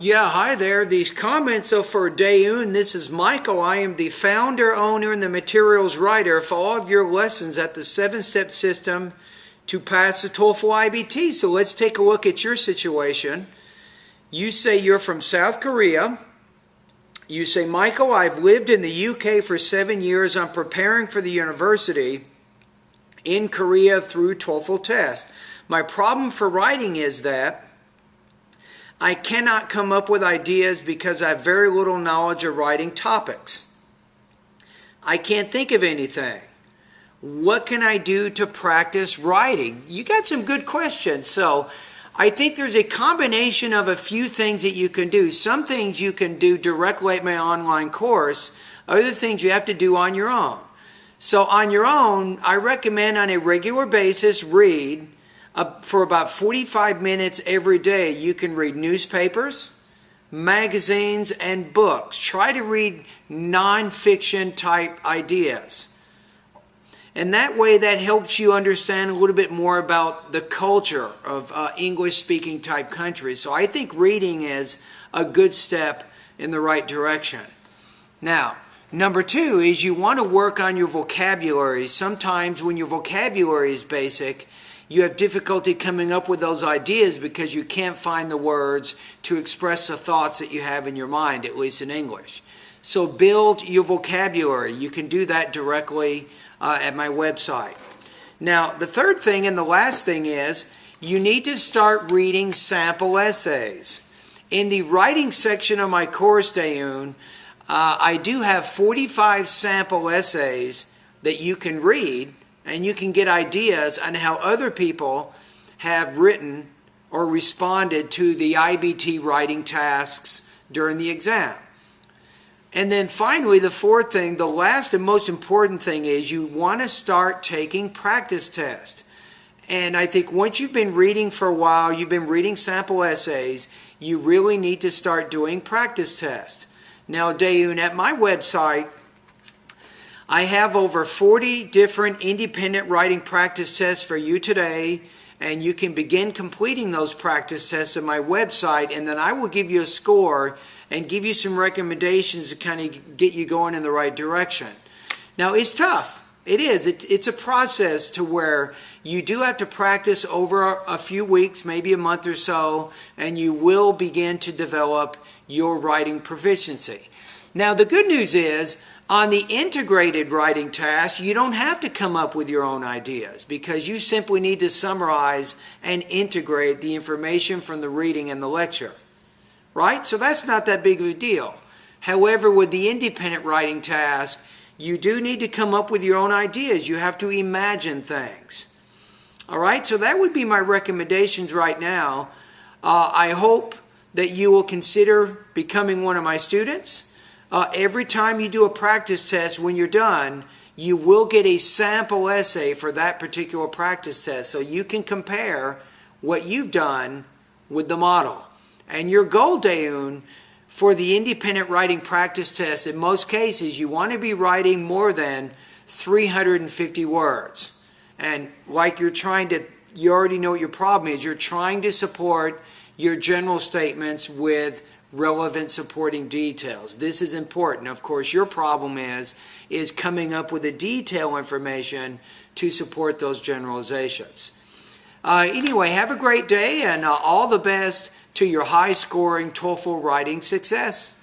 Yeah, hi there. These comments are for Daeun. This is Michael. I am the founder, owner, and the materials writer for all of your lessons at the 7-step system to pass the TOEFL IBT. So let's take a look at your situation. You say you're from South Korea. You say, Michael, I've lived in the UK for 7 years. I'm preparing for the university in Korea through TOEFL test. My problem for writing is that I cannot come up with ideas because I have very little knowledge of writing topics. I can't think of anything. What can I do to practice writing? You got some good questions. So I think there's a combination of a few things that you can do. Some things you can do directly at my online course. Other things you have to do on your own. So on your own, I recommend on a regular basis read for about 45 minutes every day. You can read newspapers, magazines, and books. Try to read non-fiction type ideas. And that way that helps you understand a little bit more about the culture of English-speaking type countries. So I think reading is a good step in the right direction. Now, number two is you want to work on your vocabulary. Sometimes when your vocabulary is basic, you have difficulty coming up with those ideas because you can't find the words to express the thoughts that you have in your mind, at least in English. So build your vocabulary. You can do that directly at my website. Now, the third thing and the last thing is you need to start reading sample essays. In the writing section of my course, Daeun, I do have 45 sample essays that you can read, and you can get ideas on how other people have written or responded to the IBT writing tasks during the exam. And then finally, the fourth thing, the last and most important thing is you want to start taking practice tests. And I think once you've been reading for a while, you've been reading sample essays, you really need to start doing practice tests. Now, Daeun, at my website, I have over 40 different independent writing practice tests for you today, and you can begin completing those practice tests on my website, and then I will give you a score and give you some recommendations to kind of get you going in the right direction. Now, it's tough. It is. It's a process to where you do have to practice over a few weeks, maybe a month or so, and you will begin to develop your writing proficiency. Now, the good news is, on the integrated writing task, you don't have to come up with your own ideas because you simply need to summarize and integrate the information from the reading and the lecture. Right? So that's not that big of a deal. However, with the independent writing task, you do need to come up with your own ideas. You have to imagine things. All right? So that would be my recommendations right now. I hope that you will consider becoming one of my students. Every time you do a practice test, when you're done, you will get a sample essay for that particular practice test. So you can compare what you've done with the model. And your goal, Daeun, for the independent writing practice test, in most cases, you want to be writing more than 350 words. And like you already know what your problem is. You're trying to support your general statements with relevant supporting details. This is important. Of course, your problem is coming up with the detail information to support those generalizations. Anyway, have a great day and all the best to your high-scoring TOEFL writing success.